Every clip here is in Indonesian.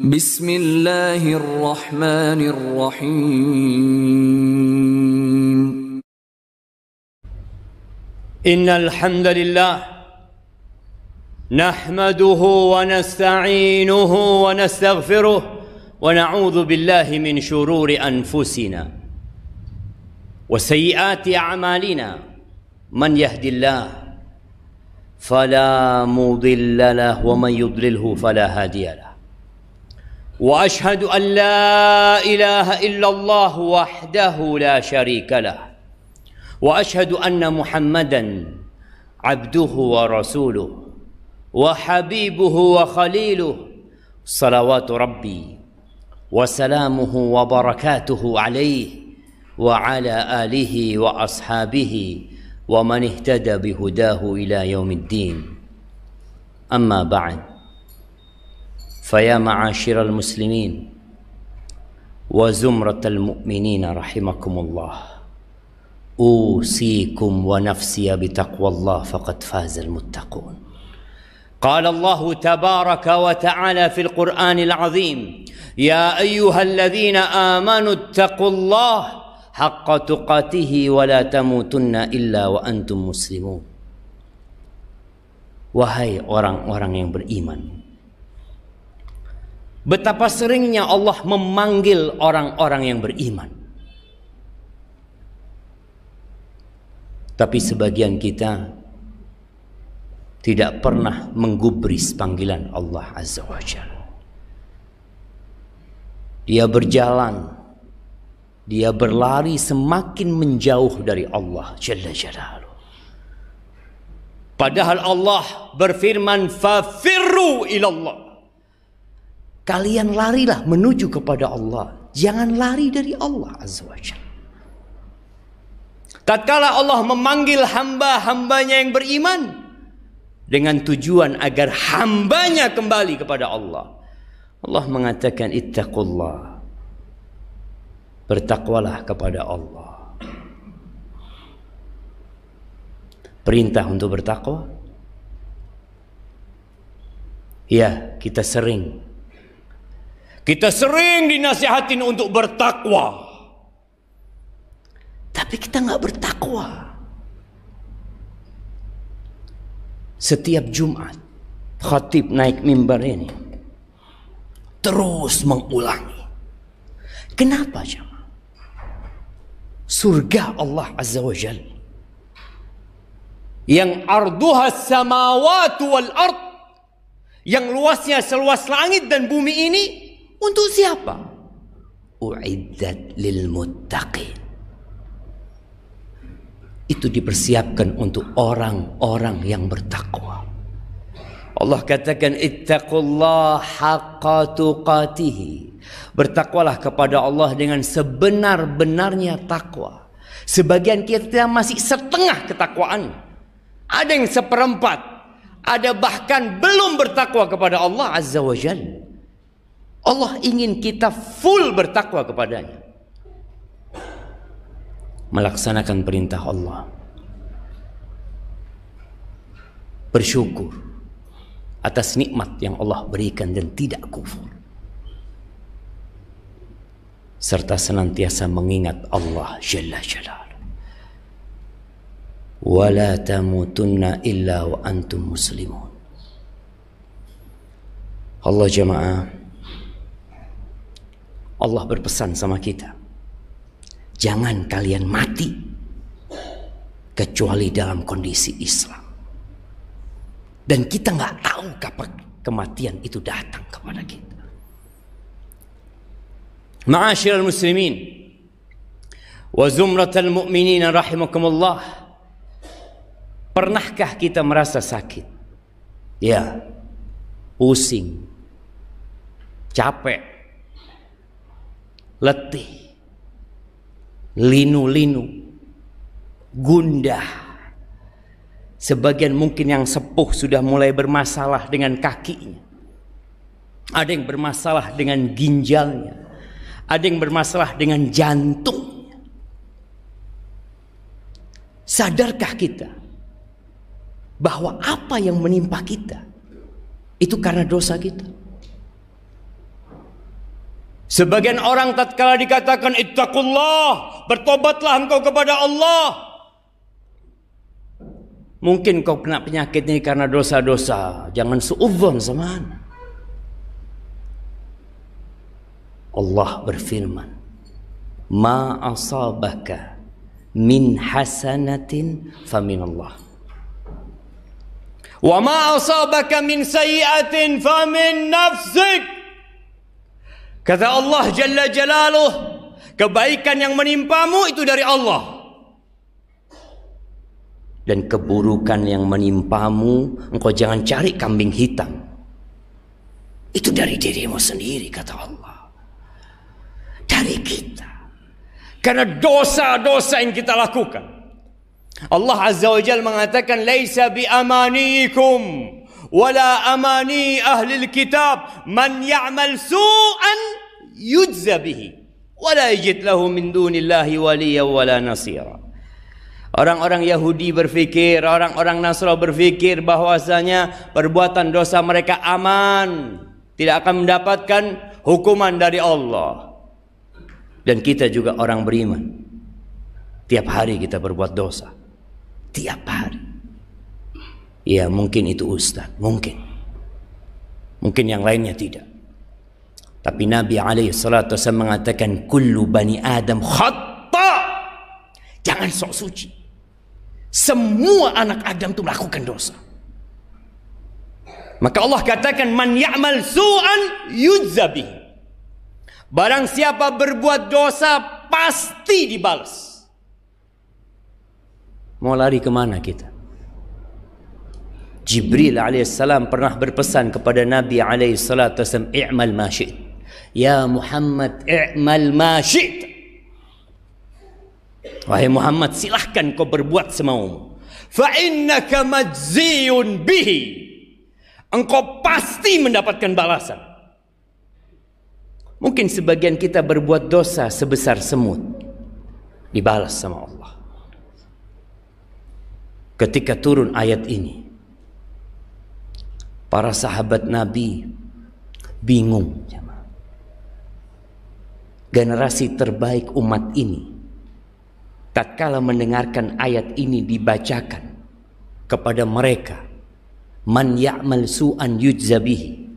Bismillahirrahmanirrahim. Innal hamdalillah nahmaduhu wa nasta'inuhu wa nastaghfiruh wa na'udzu billahi min shururi anfusina wa sayyiati a'malina. Man yahdillah fala mudilla lahu wa man yudlilhu fala hadiya lahu. Wa ashhadu an la ilaha illallah wahdahu la syarika lahu. Wa ashhadu anna Muhammadan abduhu wa rasuluh wa habibuhu wa khaliluh. Salawatu Rabbi wa salamuhu wa barakatuhu alaihi wa ala alihi wa ashabihi wa man ihtada bihudahu ila yaumiddin. Amma ba'd. Faya ma'asyiral muslimin wa zumratal mu'minin rahimakumullah. Usikum wa nafsiya bitaqwallah faqad fazal muttaqun. Qala Allah tabaraka wa ta'ala fil Qur'anil azim, ya ayyuhalladzina amanu ittaqullah haqqa tuqatih wa la tamutunna illa wa antum muslimun. Wahai orang-orang yang beriman, betapa seringnya Allah memanggil orang-orang yang beriman. Tapi sebagian kita tidak pernah menggubris panggilan Allah Azza wa Jalla. Dia berjalan, dia berlari semakin menjauh dari Allah Jalla Jalaluh. Padahal Allah berfirman, fafirru ilallah. Kalian larilah menuju kepada Allah. Jangan lari dari Allah Azza wa Jalla. Tatkala Allah memanggil hamba-hambanya yang beriman dengan tujuan agar hambanya kembali kepada Allah, Allah mengatakan ittaqullah. Bertakwalah kepada Allah. Perintah untuk bertakwa. Ya, kita sering dinasihatin untuk bertakwa, tapi kita nggak bertakwa. Setiap Jumat khatib naik mimbar ini terus mengulangi. Kenapa jemaah? Surga Allah Azza wa Jalla yang arduha samawati wal ard, yang luasnya seluas langit dan bumi ini, untuk siapa? Uiddat lil muttaqin. Itu dipersiapkan untuk orang-orang yang bertakwa. Allah katakan ittaqullah haqqa tuqatih. Bertakwalah kepada Allah dengan sebenar-benarnya takwa. Sebagian kita masih setengah ketakwaan. Ada yang seperempat. Ada bahkan belum bertakwa kepada Allah Azza wa Jalla. Allah ingin kita full bertakwa kepadanya, melaksanakan perintah Allah, bersyukur atas nikmat yang Allah berikan dan tidak kufur, serta senantiasa mengingat Allah Jalla Jalaluhu. Wala tamutunna illa wa antum muslimun. Allah jemaah, Allah berpesan sama kita, jangan kalian mati kecuali dalam kondisi Islam. Dan kita nggak tahu kapan kematian itu datang kepada kita. Ma'asyiral muslimin wa zumratal mu'minin rahimakumullah. Pernahkah kita merasa sakit? Ya, pusing, capek, letih, linu-linu, gundah. Sebagian mungkin yang sepuh sudah mulai bermasalah dengan kakinya. Ada yang bermasalah dengan ginjalnya. Ada yang bermasalah dengan jantungnya. Sadarkah kita bahwa apa yang menimpa kita itu karena dosa kita? Sebagian orang tatkala dikatakan ittaqullah, bertobatlah engkau kepada Allah, mungkin kau kena penyakit ini karena dosa-dosa. Jangan suudzon sama ana. Allah berfirman, ma asabaka min hasanatin faminallah, wa ma asabaka min sayyi'atin famin nafsik. Kata Allah Jalla Jalaluh, kebaikan yang menimpamu itu dari Allah, dan keburukan yang menimpamu engkau jangan cari kambing hitam, itu dari dirimu sendiri, kata Allah, dari kita, karena dosa-dosa yang kita lakukan. Allah Azza wa Jalla mengatakan, laisa bi amaniikum wala amani ahli kitab man ya'mal su'an yujza bihi wala yajid lahu min dunillahi waliya wala nasira. Orang-orang Yahudi berfikir, orang-orang Nasrani berfikir bahwasanya perbuatan dosa mereka aman, tidak akan mendapatkan hukuman dari Allah. Dan kita juga orang beriman, tiap hari kita berbuat dosa, tiap hari. Ya mungkin itu ustaz, mungkin yang lainnya tidak. Tapi Nabi SAW mengatakan kullu bani Adam khata. Jangan sok suci. Semua anak Adam itu melakukan dosa. Maka Allah katakan man ya'mal su'an yujza bihi. Barang siapa berbuat dosa pasti dibalas. Mau lari kemana kita? Jibril alaihissalam pernah berpesan kepada Nabi alaihissalam, i'mal ma syi'it. Ya Muhammad, i'mal ma syi'it. Wahai Muhammad, silahkan kau berbuat semaumu. Fa innaka majziyun bihi. Engkau pasti mendapatkan balasan. Mungkin sebagian kita berbuat dosa sebesar semut, dibalas sama Allah. Ketika turun ayat ini, para sahabat Nabi bingung. Generasi terbaik umat ini tatkala mendengarkan ayat ini dibacakan kepada mereka, man ya'mal su'an yujza bihi.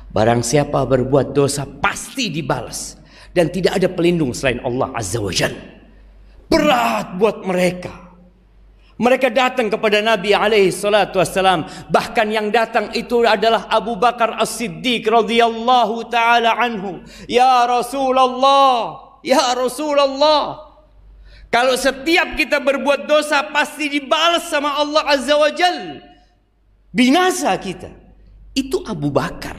Barang siapa berbuat dosa pasti dibalas, dan tidak ada pelindung selain Allah Azza wa Jalla. Berat buat mereka. Mereka datang kepada Nabi SAW. Bahkan yang datang itu adalah Abu Bakar As-Siddiq radhiyallahu ta'ala anhu. Ya Rasulullah, ya Rasulullah, kalau setiap kita berbuat dosa pasti dibalas sama Allah Azza wa Jal, binasa kita. Itu Abu Bakar.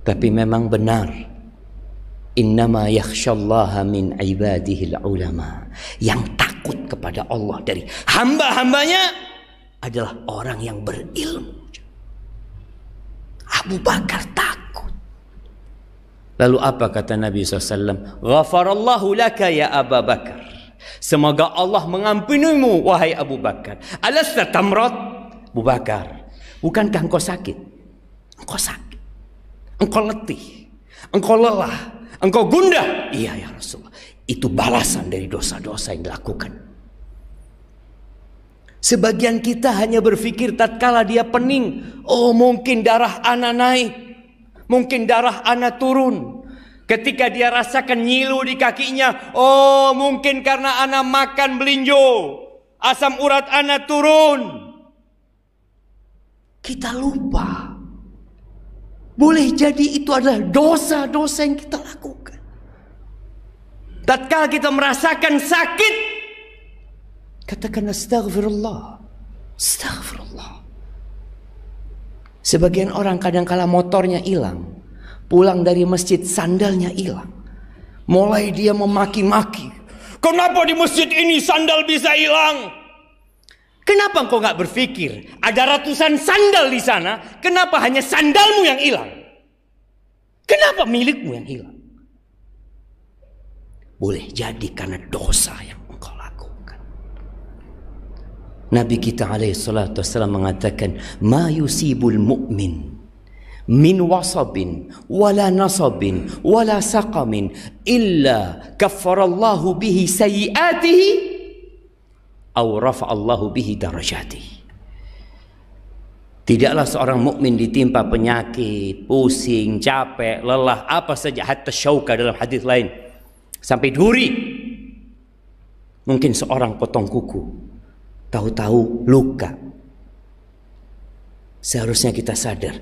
Tapi memang benar, innama yakhshallaha min ibadihil ulama. Yang takut kepada Allah dari hamba-hambanya adalah orang yang berilmu. Abu Bakar takut. Lalu apa kata Nabi SAW? Ghafarallahu laka ya Abu Bakar. Semoga Allah mengampunimu wahai Abu Bakar. Alasta tamrat? Abu Bakar, bukankah engkau sakit? Engkau sakit, engkau letih, engkau lelah, engkau gundah. Iya ya Rasulullah. Itu balasan dari dosa-dosa yang dilakukan. Sebagian kita hanya berpikir tatkala dia pening, oh mungkin darah ana naik, mungkin darah ana turun. Ketika dia rasakan nyilu di kakinya, oh mungkin karena ana makan belinjo, asam urat ana turun. Kita lupa, boleh jadi itu adalah dosa-dosa yang kita lakukan. Tatkala kita merasakan sakit, katakan astaghfirullah, astaghfirullah. Sebagian orang kadang-kala motornya hilang, pulang dari masjid sandalnya hilang, mulai dia memaki-maki, kenapa di masjid ini sandal bisa hilang? Kenapa engkau nggak berpikir ada ratusan sandal di sana, kenapa hanya sandalmu yang hilang? Kenapa milikmu yang hilang? Boleh jadi karena dosa yang engkau lakukan. Nabi kita alaihi salatu wassalam mengatakan, ma yusibul mu'min min wasabin wala nasabin wala saqamin illa kaffarallahu bihi sayyiatihi aw rafa'allahu bihi darajatihi. Tidaklah seorang mukmin ditimpa penyakit, pusing, capek, lelah, apa saja, hatta syauka dalam hadis lain, sampai duri. Mungkin seorang potong kuku, tahu-tahu luka. Seharusnya kita sadar,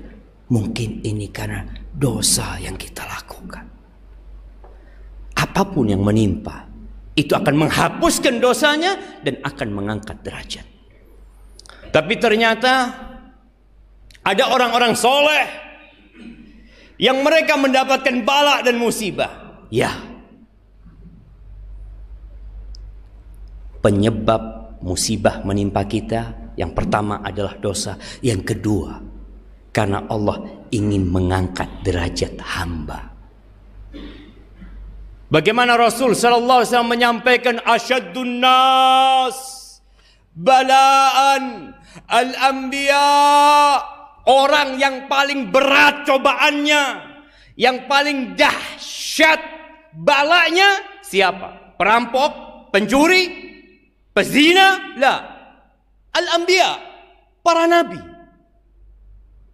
mungkin ini karena dosa yang kita lakukan. Apapun yang menimpa, itu akan menghapuskan dosanya dan akan mengangkat derajat. Tapi ternyata ada orang-orang soleh yang mereka mendapatkan bala dan musibah. Ya, penyebab musibah menimpa kita yang pertama adalah dosa. Yang kedua, karena Allah ingin mengangkat derajat hamba. Bagaimana Rasul sallallahu alaihi wasallam menyampaikan, asyaddun nas balaan al-anbiya. Orang yang paling berat cobaannya, yang paling dahsyat balanya siapa? Perampok, pencuri, pezina? La. Al-anbiya, para nabi.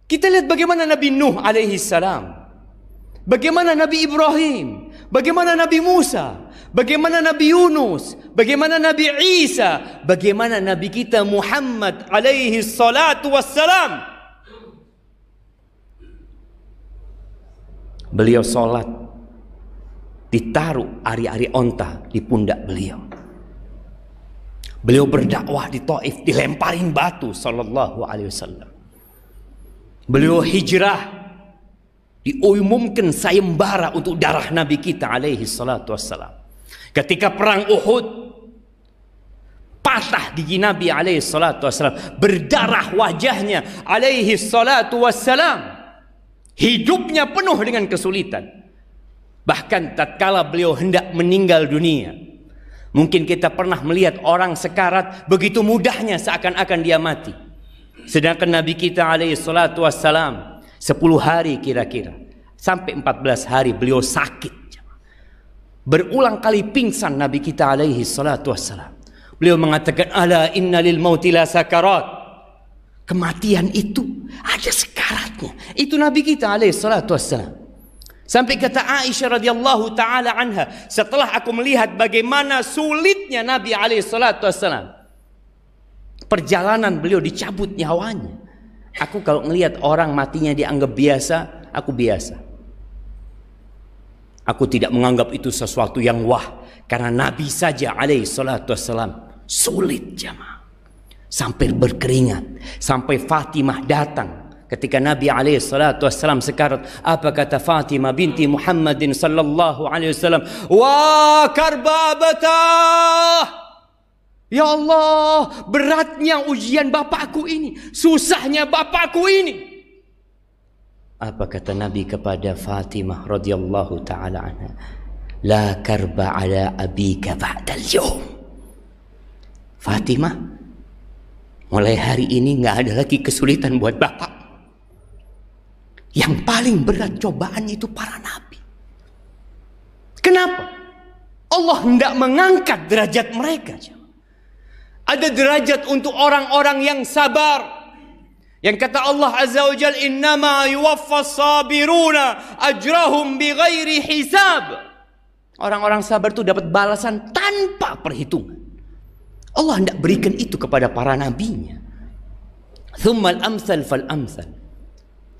Kita lihat bagaimana Nabi Nuh alaihi salam, bagaimana Nabi Ibrahim, bagaimana Nabi Musa, bagaimana Nabi Yunus, bagaimana Nabi Isa, bagaimana Nabi kita Muhammad alaihi salatu wassalam. Beliau sholat, ditaruh ari-ari onta di pundak beliau. Beliau berdakwah di Taif, dilemparin batu sallallahu alaihi wasallam. Beliau hijrah, diumumkan sayembara untuk darah Nabi kita alaihi salatu wassalam. Ketika perang Uhud, patah gigi Nabi alaihi salatu wassalam, berdarah wajahnya alaihi salatu wassalam. Hidupnya penuh dengan kesulitan. Bahkan tatkala beliau hendak meninggal dunia, mungkin kita pernah melihat orang sekarat begitu mudahnya seakan-akan dia mati. Sedangkan Nabi kita alaihi salatu wassalam 10 hari kira-kira sampai 14 hari beliau sakit. Berulang kali pingsan Nabi kita alaihi salatu wassalam. Beliau mengatakan, ala inna lil mauti la sakarat. Kematian itu ada sekaratnya. Itu Nabi kita alaihi salatu wassalam. Sampai kata Aisyah radhiyallahu taala anha, setelah aku melihat bagaimana sulitnya Nabi alaihi salatu wassalam, perjalanan beliau dicabut nyawanya. Aku kalau melihat orang matinya dianggap biasa, aku biasa. Aku tidak menganggap itu sesuatu yang wah, karena Nabi saja alaihi salatu wassalam sulit jamaah. Sampai berkeringat, sampai Fatimah datang ketika Nabi alaihi salatu wassalam sekarat. Apa kata Fatimah binti Muhammadin sallallahu alaihi wasallam? Wa karbabatah, ya Allah, beratnya ujian bapakku ini, susahnya bapakku ini. Apa kata Nabi kepada Fatimah radhiyallahu taala anha? La karba ala abika ba'dal yawm. Fatimah, mulai hari ini nggak ada lagi kesulitan buat bapak. Yang paling berat cobaan itu para nabi. Kenapa? Allah hendak mengangkat derajat mereka. Ada derajat untuk orang-orang yang sabar. Yang kata Allah Azza wa Jalla, innama yuwaffas sabiruna ajrahum bighairi hisab. Orang-orang sabar itu dapat balasan tanpa perhitungan. Allah hendak berikan itu kepada para nabinya. Thummal amsal fal amsal.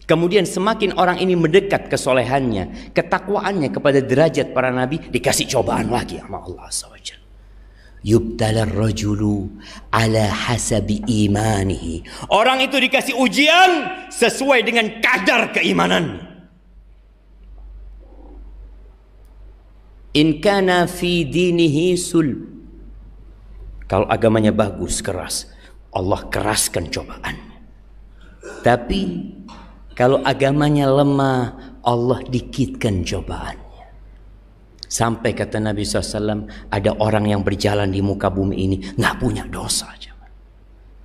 Kemudian semakin orang ini mendekat kesolehannya, ketakwaannya kepada derajat para nabi, dikasih cobaan lagi sama Allah Azza wa Jalla. Yubtalar rajulu ala hasabi imanihi. Orang itu dikasih ujian sesuai dengan kadar keimanannya. In kana fi dinihi sulb. Kalau agamanya bagus, keras, Allah keraskan cobaannya. Tapi kalau agamanya lemah, Allah dikitkan cobaannya. Sampai kata Nabi SAW, ada orang yang berjalan di muka bumi ini nggak punya dosa,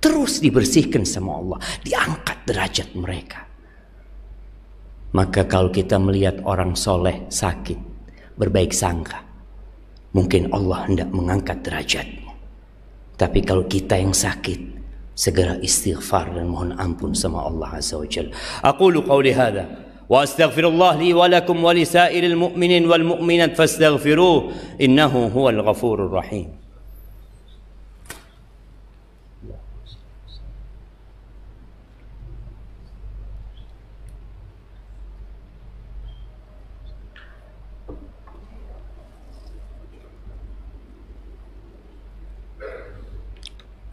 terus dibersihkan sama Allah, diangkat derajat mereka. Maka kalau kita melihat orang soleh sakit, berbaik sangka, mungkin Allah hendak mengangkat derajatnya. Tapi kalau kita yang sakit, segera istighfar dan mohon ampun sama Allah Azza wa Jalla. Aqulu qawli hadha wa astaghfirullah li wa lakum wa li sa'iril mu'minin wal mu'minat fastaghfiruh innahu huwal ghafurur rahim.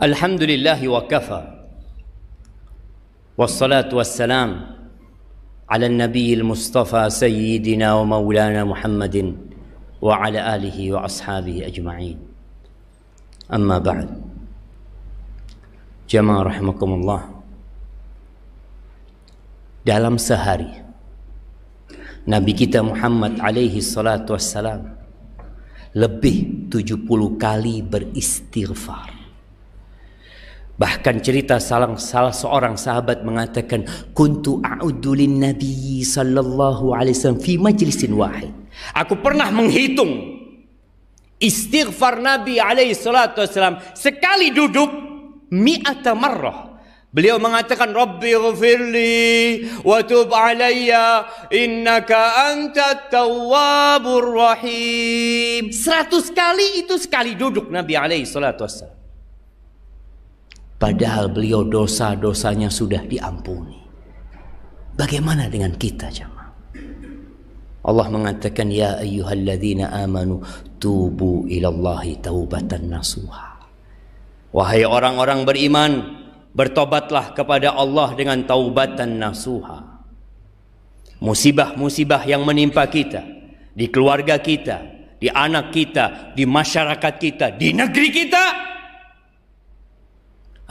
Alhamdulillahi wa kafa wassalatu wassalam ala nabiyil mustafa sayyidina wa maulana Muhammadin wa ala alihi wa ashabihi ajma'in. Amma ba'd. Jamaah rahimakumullah. Dalam sehari Nabi kita Muhammad alaihi salatu wassalam lebih 70 kali beristighfar. Bahkan cerita salah seorang sahabat mengatakan, kuntu a'uddu lin nabi sallallahu alaihi wasallam fi majlisin wahid. Aku pernah menghitung istighfar Nabi alaihi salatu wasallam sekali duduk mi'ata marrah. Beliau mengatakan, Rabbi ghfirli wa tub alayya innaka antat tawwabur rahim. 100 kali itu sekali duduk Nabi alaihi salatu wasallam. Padahal beliau dosa-dosanya sudah diampuni. Bagaimana dengan kita, jemaah? Allah mengatakan, ya ayyuhalladzina amanu tubu ilallahi taubatan nasuha. Wahai orang-orang beriman, bertobatlah kepada Allah dengan taubatan nasuha. Musibah-musibah yang menimpa kita, di keluarga kita, di anak kita, di masyarakat kita, di negeri kita,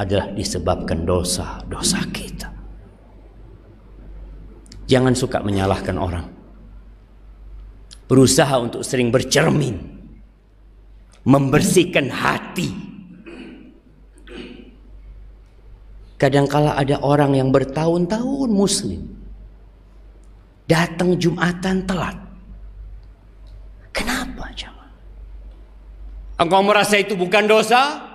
adalah disebabkan dosa-dosa kita. Jangan suka menyalahkan orang. Berusaha untuk sering bercermin, membersihkan hati. Kadangkala ada orang yang bertahun-tahun muslim, datang Jumatan telat. Kenapa, jemaah? Engkau merasa itu bukan dosa?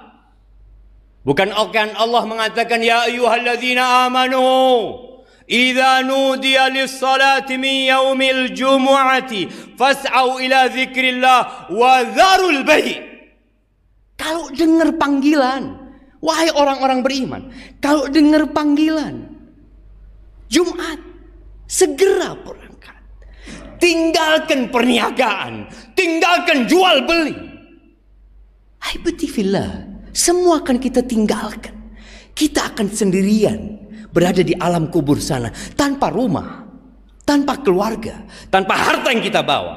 Bukan Allah mengatakan, ya ayyuhalladzina amanu idza nudiya lis-salati min yaumil jumu'ati fas'au ila dzikrillah wa dzarul bai'. Kalau dengar panggilan, wahai orang-orang beriman, kalau dengar panggilan Jumat, segera berangkat. Tinggalkan perniagaan, tinggalkan jual beli. Hai betifillah. Semua akan kita tinggalkan. Kita akan sendirian berada di alam kubur sana, tanpa rumah, tanpa keluarga, tanpa harta yang kita bawa.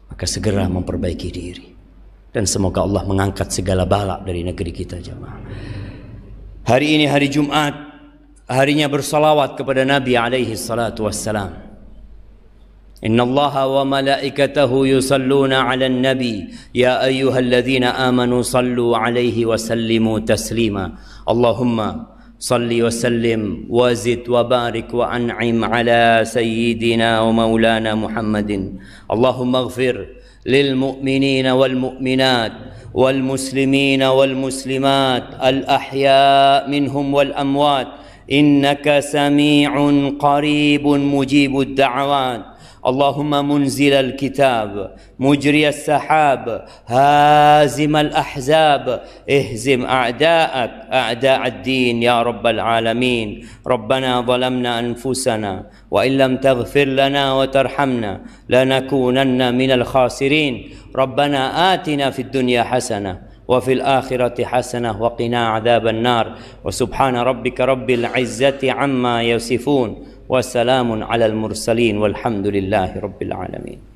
Maka segera memperbaiki diri. Dan semoga Allah mengangkat segala bala dari negeri kita, jemaah. Hari ini hari Jumat, harinya bersalawat kepada Nabi alaihi salatu wassalam. Inna Allaha wa malaikatahu yusalluna ala nabi ya ayyuhalladzina amanu sallu alaihi wa sallimu taslima. Allahumma salli wa sallim wa zid wa barik wa an'im ala sayyidina wa maulana Muhammadin. Allahumma ighfir lil mu'minina wal mu'minat wal muslimina wal muslimat al ahya minhum wal amwat innaka sami'un qaribun mujibud da'awat. اللهم منزل الكتاب مجري السحاب هازم الأحزاب اهزم أعداءك أعداء الدين يا رب العالمين. ربنا ظلمنا أنفسنا وإن لم تغفر لنا وترحمنا لنكونن من الخاسرين. ربنا آتنا في الدنيا حسنة وفي الآخرة حسنة وقنا عذاب النار. وسبحان ربك رب العزة عما يصفون وسلام على المرسلين والحمد لله رب العالمين.